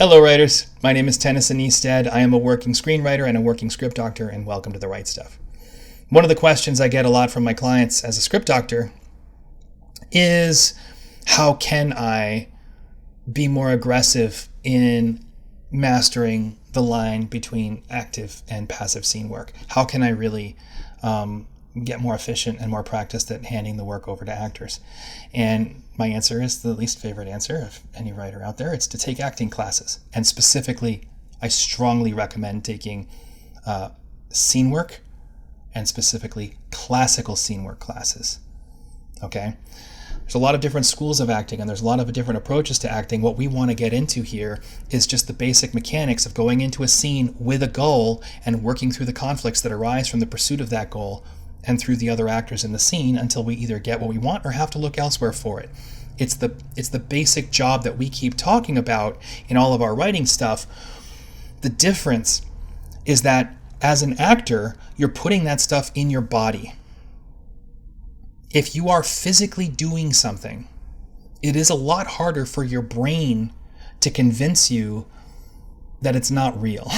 Hello writers, my name is Tennyson E. Stead. I am a working screenwriter and a working script doctor, and welcome to The Right Stuff. One of the questions I get a lot from my clients as a script doctor is, how can I be more aggressive in mastering the line between active and passive scene work? How can I really get more efficient and more practiced at handing the work over to actors? And my answer is the least favorite answer of any writer out there. It's to take acting classes. And specifically, I strongly recommend taking scene work, and specifically classical scene work classes. Okay? There's a lot of different schools of acting, and there's a lot of different approaches to acting. What we want to get into here is just the basic mechanics of going into a scene with a goal and working through the conflicts that arise from the pursuit of that goal and through the other actors in the scene until we either get what we want or have to look elsewhere for it. It's the basic job that we keep talking about in all of our writing stuff. The difference is that as an actor, you're putting that stuff in your body. If you are physically doing something, it is a lot harder for your brain to convince you that it's not real.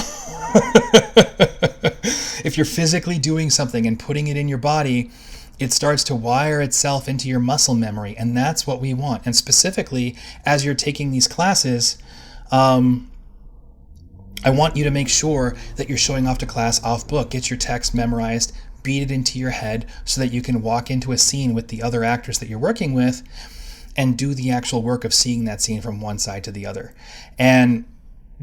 If you're physically doing something and putting it in your body, it starts to wire itself into your muscle memory, and that's what we want. And specifically, as you're taking these classes, I want you to make sure that you're showing off to class off book. Get your text memorized, beat it into your head so that you can walk into a scene with the other actors that you're working with and do the actual work of seeing that scene from one side to the other. And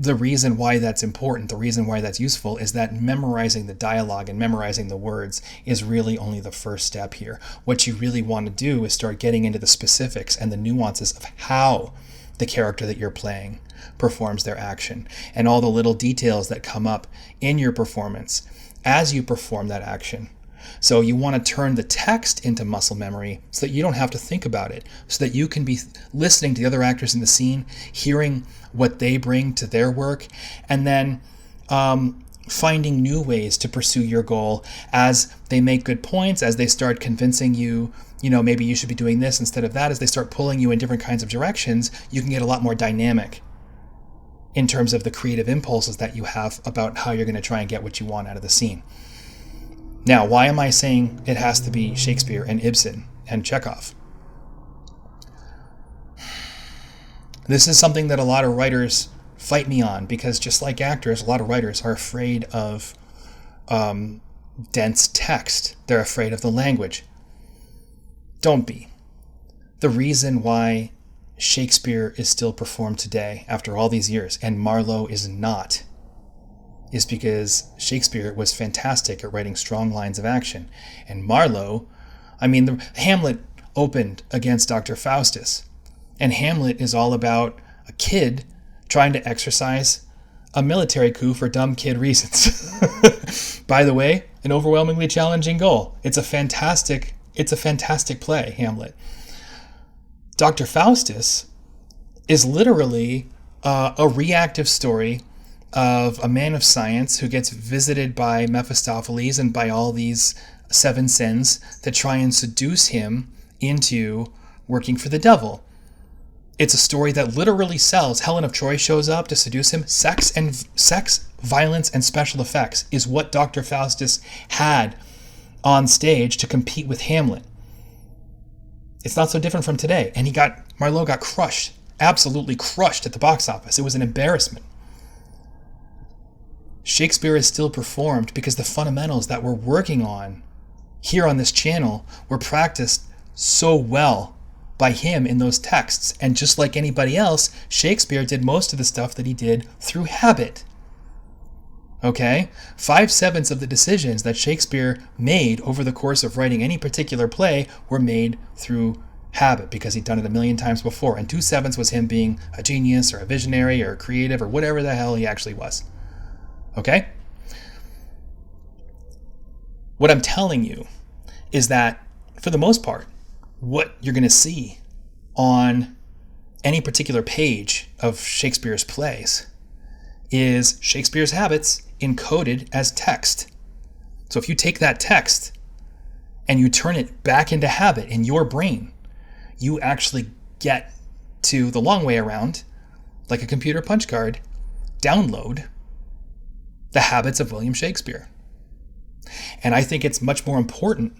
the reason why that's important, the reason why that's useful, is that memorizing the dialogue and memorizing the words is really only the first step here. What you really want to do is start getting into the specifics and the nuances of how the character that you're playing performs their action, and all the little details that come up in your performance as you perform that action. So you want to turn the text into muscle memory so that you don't have to think about it, so that you can be listening to the other actors in the scene, hearing what they bring to their work, and then finding new ways to pursue your goal as they make good points, as they start convincing you, maybe you should be doing this instead of that. As they start pulling you in different kinds of directions, you can get a lot more dynamic in terms of the creative impulses that you have about how you're going to try and get what you want out of the scene. Now, why am I saying it has to be Shakespeare and Ibsen and Chekhov? This is something that a lot of writers fight me on, because just like actors, a lot of writers are afraid of dense text. They're afraid of the language. Don't be. The reason why Shakespeare is still performed today after all these years and Marlowe is not is because Shakespeare was fantastic at writing strong lines of action. And Marlowe, Hamlet opened against Dr. Faustus. And Hamlet is all about a kid trying to exercise a military coup for dumb kid reasons. By the way, an overwhelmingly challenging goal. It's a fantastic play, Hamlet. Dr. Faustus is literally a reactive story of a man of science who gets visited by Mephistopheles and by all these seven sins that try and seduce him into working for the devil. It's a story that literally sells. Helen of Troy shows up to seduce him. Sex, violence, and special effects is what Dr. Faustus had on stage to compete with Hamlet. It's not so different from today. And Marlowe got crushed, absolutely crushed at the box office. It was an embarrassment. Shakespeare is still performed because the fundamentals that we're working on here on this channel were practiced so well by him in those texts. And just like anybody else, Shakespeare did most of the stuff that he did through habit. Okay? 5/7 of the decisions that Shakespeare made over the course of writing any particular play were made through habit, because he'd done it a million times before. And 2/7 was him being a genius or a visionary or a creative or whatever the hell he actually was. Okay? What I'm telling you is that, for the most part, what you're going to see on any particular page of Shakespeare's plays is Shakespeare's habits encoded as text. So if you take that text and you turn it back into habit in your brain, you actually get to the long way around, like a computer punch card, download the habits of William Shakespeare. And I think it's much more important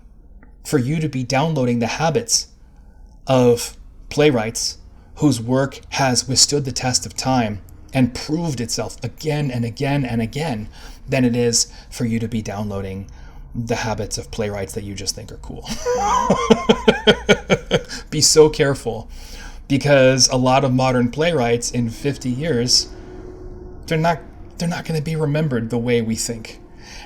for you to be downloading the habits of playwrights whose work has withstood the test of time and proved itself again and again and again than it is for you to be downloading the habits of playwrights that you just think are cool. Be so careful, because a lot of modern playwrights in 50 years, they're not going to be remembered the way we think.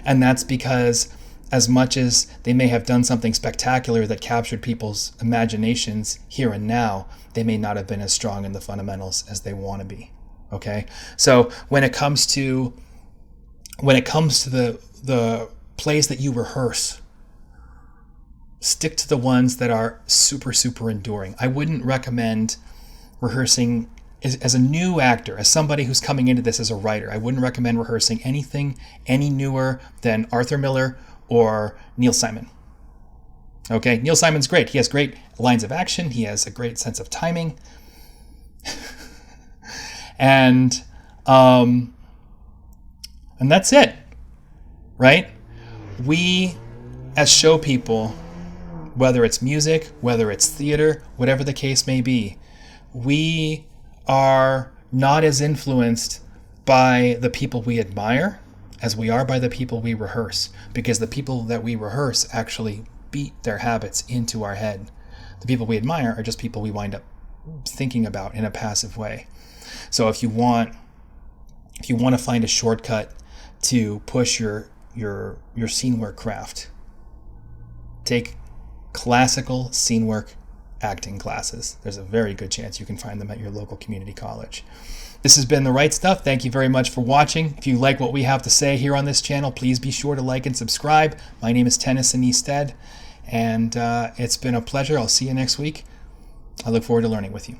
And that's because as much as they may have done something spectacular that captured people's imaginations here and now, they may not have been as strong in the fundamentals as they want to be. Okay? So when it comes to the plays that you rehearse, stick to the ones that are super, super enduring. I wouldn't recommend rehearsing as a new actor, as somebody who's coming into this as a writer. I wouldn't recommend rehearsing anything any newer than Arthur Miller or Neil Simon. Okay, Neil Simon's great. He has great lines of action. He has a great sense of timing. and that's it, right? We, as show people, whether it's music, whether it's theater, whatever the case may be, we are not as influenced by the people we admire as we are by the people we rehearse, because the people that we rehearse actually beat their habits into our head. The people we admire are just people we wind up thinking about in a passive way. So if you want to find a shortcut to push your scene work craft, take classical scene work acting classes. There's a very good chance you can find them at your local community college. This has been The Right Stuff. Thank you very much for watching. If you like what we have to say here on this channel, please be sure to like and subscribe. My name is Tennyson E, Stead, and it's been a pleasure. I'll see you next week. I look forward to learning with you.